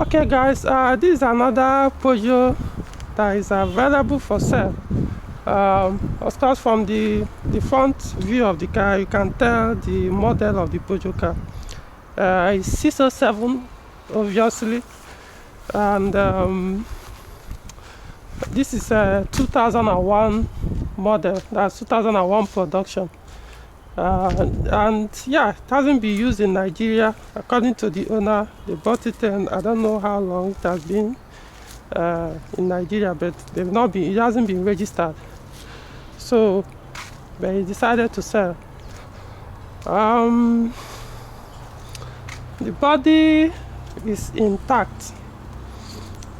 Okay guys, this is another Peugeot that is available for sale. Of course, from the front view of the car, you can tell the model of the Peugeot car. It's 607 obviously, and this is a 2001 model, that's 2001 production. And yeah, it hasn't been used in Nigeria. According to the owner, they bought it, and I don't know how long it has been in Nigeria, but it hasn't been registered. So, but he decided to sell. The body is intact.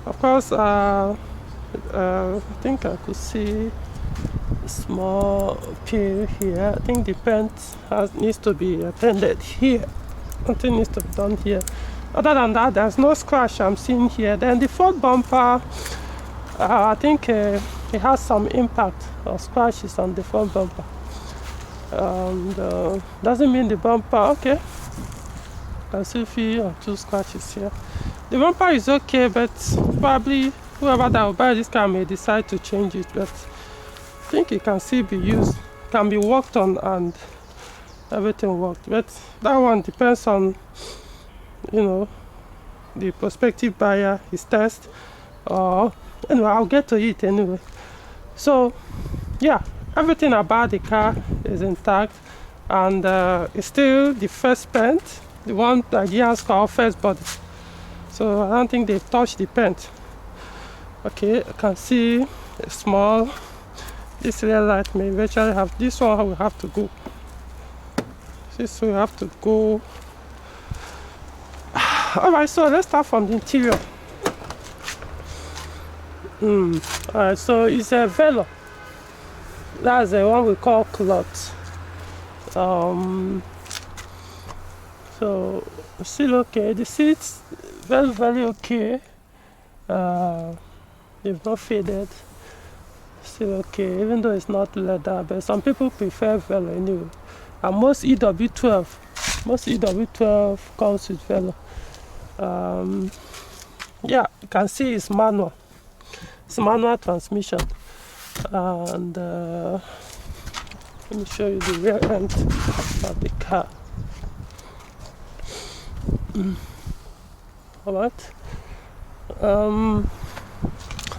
Of course, I think I could see small peel here. I think the paint needs to be attended here. Something needs to be done here. Other than that, there's no scratch I'm seeing here. Then the front bumper, I think it has some impact or scratches on the front bumper. Doesn't mean the bumper, okay. I see a few or two scratches here. The bumper is okay, but probably whoever that will buy this car may decide to change it. But I think it can still be used, can be worked on, and everything worked. But that one depends on, you know, the prospective buyer, his test, or anyway, I'll get to it anyway. So yeah, everything about the car is intact, and it's still the first paint, the one Nigerians call first body. So I don't think they've touched the paint. Okay, I can see a small. This rear light may eventually have, this one will have to go. This will have to go. Alright, so let's start from the interior. Alright, so it's a Velour. That's the one we call cloth. So still okay. The seats very, very okay. They've not faded. Still okay, even though it's not leather, but some people prefer Velour anyway. And most EW12 comes with Velour. Yeah, you can see it's manual. It's manual transmission. And let me show you the rear end of the car. Alright.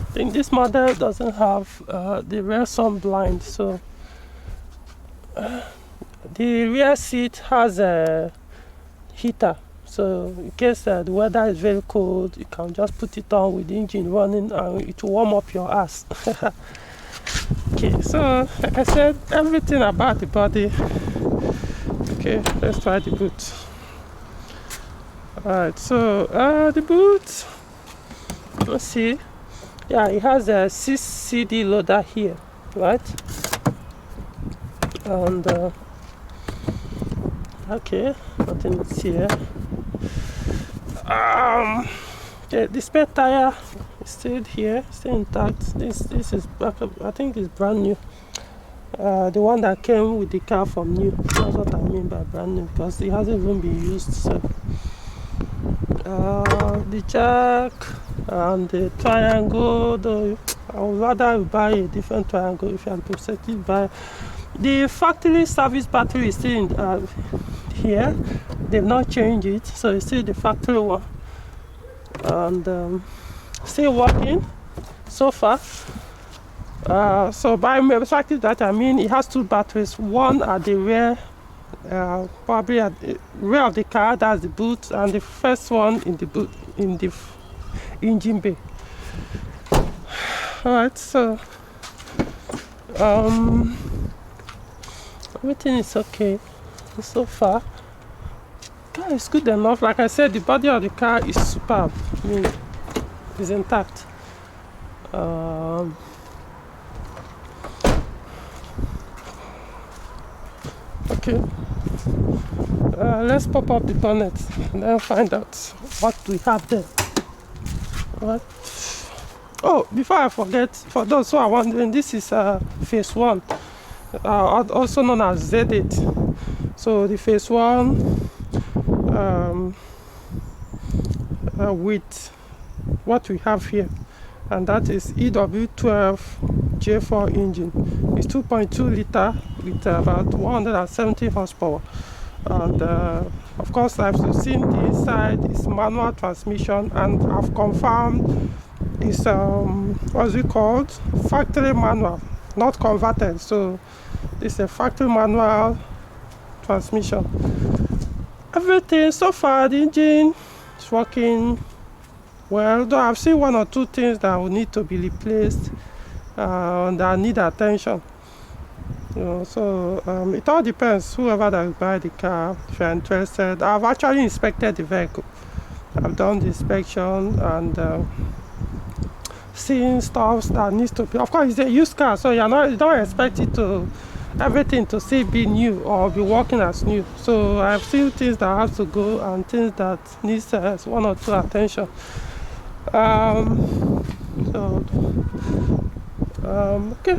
I think this model doesn't have the rear sun blind, so the rear seat has a heater, so in case the weather is very cold, you can just put it on with the engine running and it will warm up your ass. Okay, so like I said, everything about the body. Okay, let's try the boot. Alright, so the boot, let's see. Yeah, it has a 6 CD loader here, right? And okay, nothing is here. Okay, the spare tire is still here, still intact. This is back up, I think it's brand new. The one that came with the car from new. That's what I mean by brand new, because it hasn't even been used. So the jack and the triangle, though I would rather buy a different triangle if you are prospective buyer. The factory service battery is still in, here. They've not changed it, so it's still the factory one, and still working so far. So by perspective, that I mean it has two batteries, one at the rear, probably at the rear of the car, that's the boot, and the first one in the boot, in the engine bay. Alright, so everything is okay so far. Car is good enough. Like I said, the body of the car is superb. I mean, it's intact. Okay, let's pop up the bonnet and then find out what we have there. Alright. Oh, before I forget, for those who are wondering, this is phase 1, also known as Z8. So the phase 1 with what we have here, and that is EW12 J4 engine. It's 2.2 liter with about 170 horsepower, and of course, I've seen the inside is manual transmission, and I've confirmed it's what's it called, factory manual, not converted. So it's a factory manual transmission. Everything so far, the engine is working well, though I've seen one or two things that will need to be replaced and that need attention. So it all depends, whoever that will buy the car, if you're interested. I've actually inspected the vehicle. I've done the inspection and seen stuff that needs to be, of course it's a used car, so you don't expect it to, everything to still be new or be working as new. So I've seen things that have to go and things that needs one or two attention. Okay.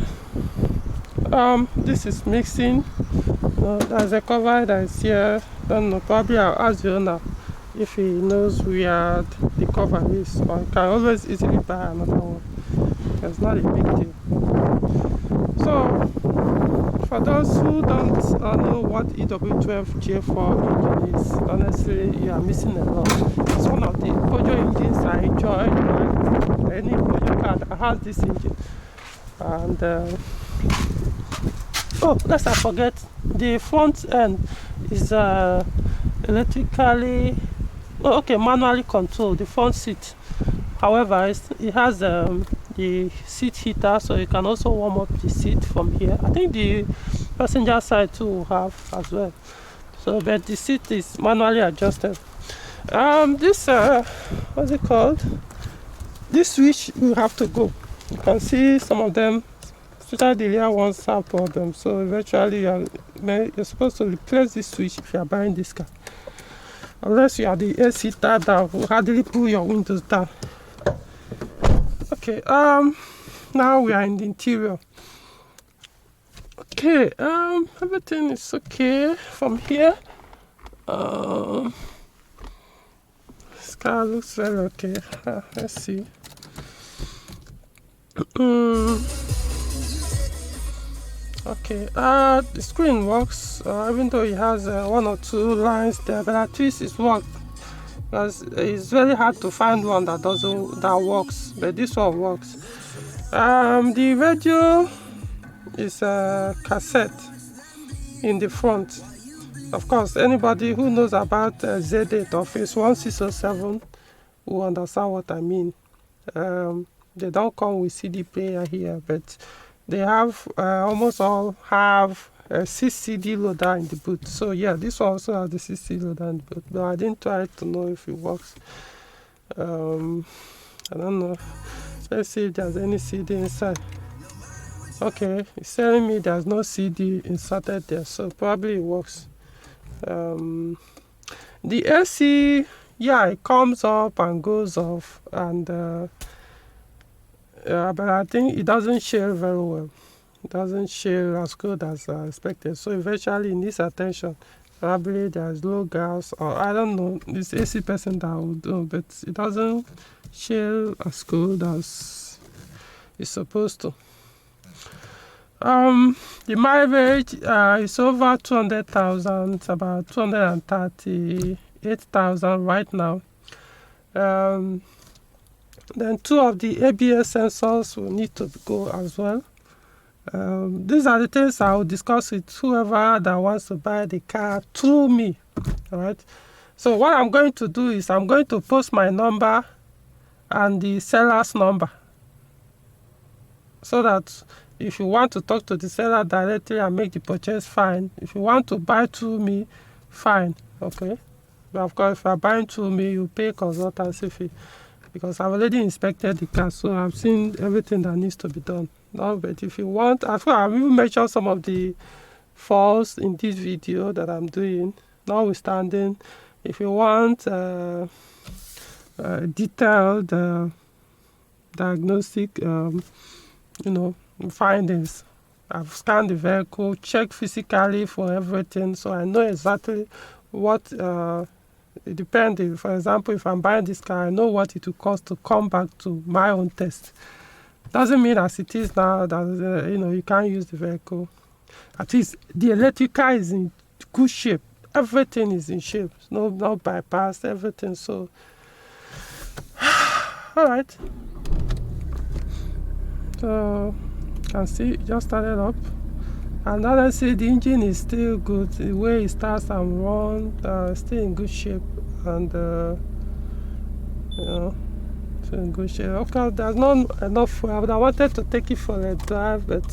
This is mixing. There's a cover that is here. Don't know, probably I'll ask the owner if he knows where the cover is, or can always easily buy another one. It's not a big deal. So for those who don't know what EW12 J4 engine is, honestly you are missing a lot. It's one of the Peugeot engines I enjoy. Any Peugeot car that has this engine. And oh, lest I forget, the front end is electrically, manually controlled, the front seat. However, it has the seat heater, so you can also warm up the seat from here. I think the passenger side too will have as well. So, but the seat is manually adjusted. This what's it called? This switch will have to go. You can see some of them, especially the rear ones, have problems. So eventually you're supposed to replace this switch if you are buying this car. Unless you are the AC type that will hardly pull your windows down. Okay, now we are in the interior. Okay, everything is okay from here. This car looks very okay. Let's see. Okay, the screen works, even though it has one or two lines there, but at least it's worked. Because it's very hard to find one that works, but this one works. The radio is a cassette in the front. Of course, anybody who knows about Z8 or Phase 1607 will understand what I mean. They don't come with CD player here, but they have almost all have a 6 CD loader in the boot. So yeah, this one also has the 6 CD loader in the boot, but I didn't try to know if it works. I don't know. Let's see if there's any CD inside. Okay, it's telling me there's no CD inserted there, so probably it works. The AC, yeah, it comes up and goes off, and but I think it doesn't share very well. It doesn't share as good as expected. So eventually it needs attention. Probably there's low gas, or I don't know. This AC person that would do, but it doesn't share as good as it's supposed to. The mileage is over 200,000. It's about 238,000 right now. Then 2 of the ABS sensors will need to go as well. These are the things I will discuss with whoever that wants to buy the car through me. All right. So what I'm going to do is I'm going to post my number and the seller's number, so that if you want to talk to the seller directly and make the purchase, fine. If you want to buy through me, fine. Okay. But of course, if you are buying through me, you pay consultancy fee, because I've already inspected the car, so I've seen everything that needs to be done. No, but if you want, I've even mentioned some of the faults in this video that I'm doing. Notwithstanding, if you want detailed diagnostic, findings, I've scanned the vehicle, checked physically for everything, so I know exactly what It depends. For example, if I'm buying this car, I know what it will cost to come back to my own test. Doesn't mean as it is now that you can't use the vehicle. At least the electric car is in good shape. Everything is in shape. No bypass, everything. So, all right. So, you can see it just started up. And now let's see the engine is still good. The way it starts and runs, still in good shape. And, still in good shape. Okay, there's not enough fuel. I wanted to take it for a drive, but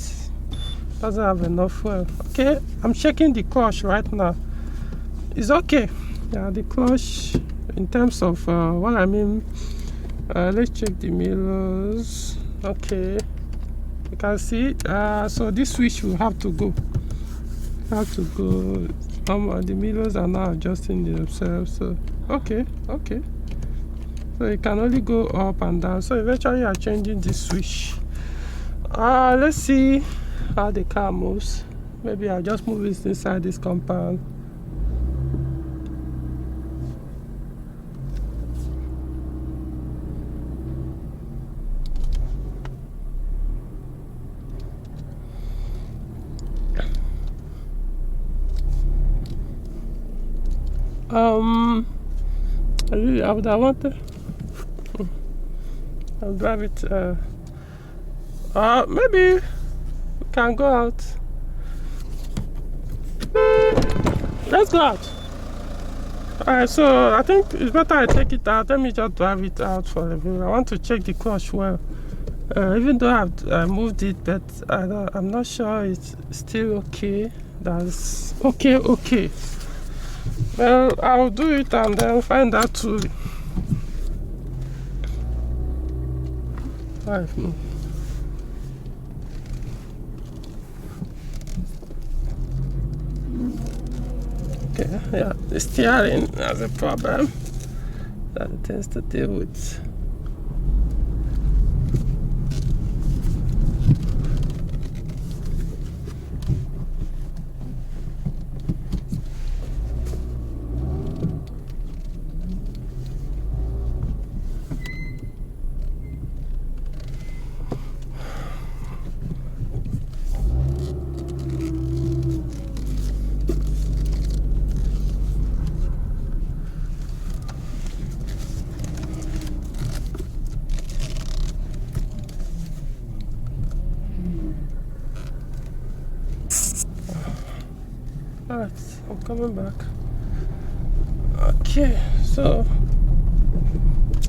doesn't have enough fuel. Okay, I'm checking the clutch right now. It's okay. Yeah, the clutch, in terms of what I mean, let's check the mirrors. Okay, you can see. So this switch will have to go. The mirrors are now adjusting themselves. So okay. So it can only go up and down. So eventually, you are changing this switch. Let's see how the car moves. Maybe I'll just move it inside this compound. I would have wanted. I'll drive it. Maybe we can go out. Let's go out. Alright, so I think it's better I take it out. Let me just drive it out for a bit. I want to check the clutch well. Even though I moved it, but I'm not sure it's still okay. That's okay. Well, I'll do it and then find out too. Okay, yeah, the steering has a problem that it tends to deal with. Alright, I'm coming back. Okay, so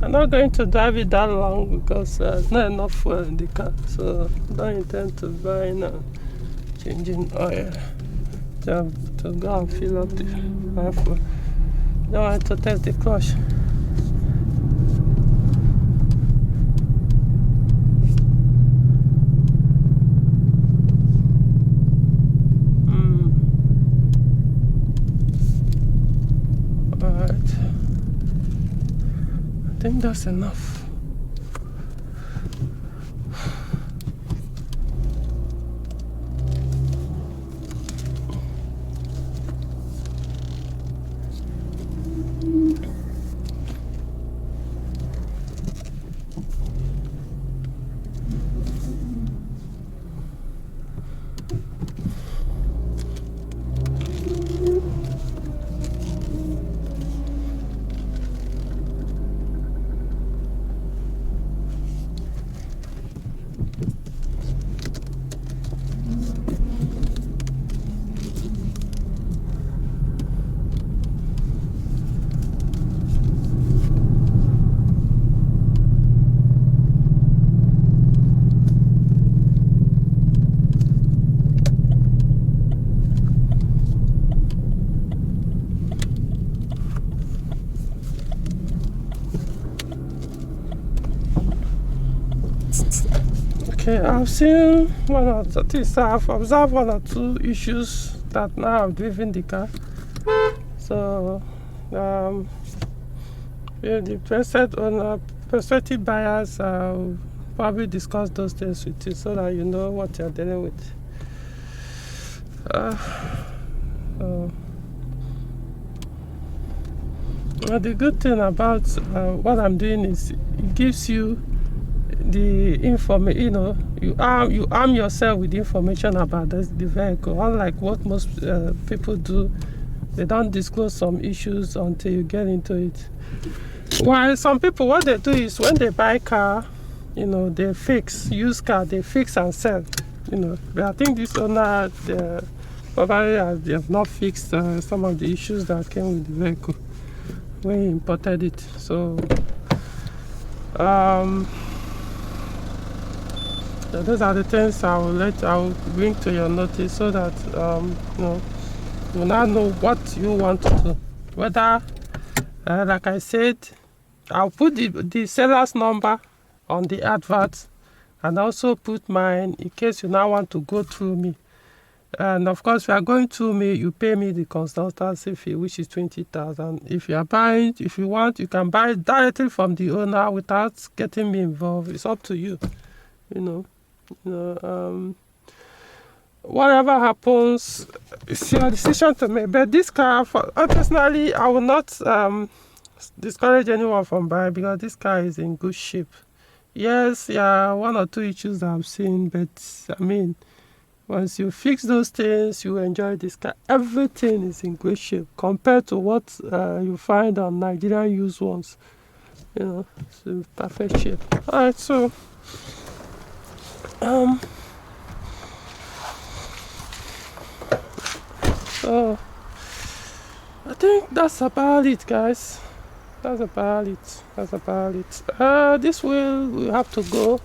I'm not going to drive it that long because there's not enough fuel in the car. So I don't intend to buy and changing oil to go and fill up the fuel. I don't want to test the clutch. I think that's enough. Okay, I've seen I've observed one or two issues that now I've driven the car. So, the prospective buyers will probably discuss those things with you so that you know what you're dealing with. The good thing about what I'm doing is it gives you the information. You arm yourself with information about the vehicle. Unlike what most people do, they don't disclose some issues until you get into it. While some people, what they do is when they buy car, they fix used car, they fix and sell. But I think this owner, probably they have not fixed some of the issues that came with the vehicle when he imported it. So those are the things I will bring to your notice, so that you now know what you want to do. Whether, like I said, I'll put the seller's number on the advert, and also put mine in case you now want to go through me. And of course, if you are going through me, you pay me the consultancy fee, which is 20,000. If you want, you can buy it directly from the owner without getting me involved. It's up to you. Whatever happens, it's your decision to make. But this car, personally, I will not discourage anyone from buying, because this car is in good shape. Yes, one or two issues that I've seen, but I mean, once you fix those things, you enjoy this car. Everything is in great shape compared to what you find on Nigerian used ones. It's in perfect shape. All right, so I think that's about it, guys. That's about it. This will have to go. I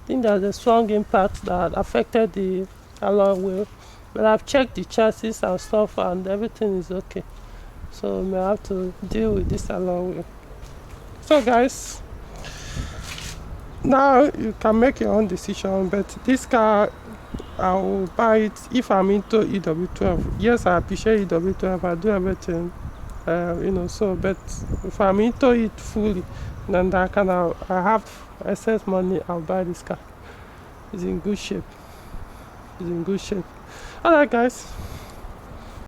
think there's a strong impact that affected the alloy wheel, but I've checked the chassis and stuff, and everything is okay. So we may have to deal with this alloy wheel. So guys, now you can make your own decision, but this car, I will buy it if I'm into EW12. Yes, I appreciate EW12. I do everything, but if I'm into it fully, then I have excess money, I'll buy this car. It's in good shape. Alright, guys.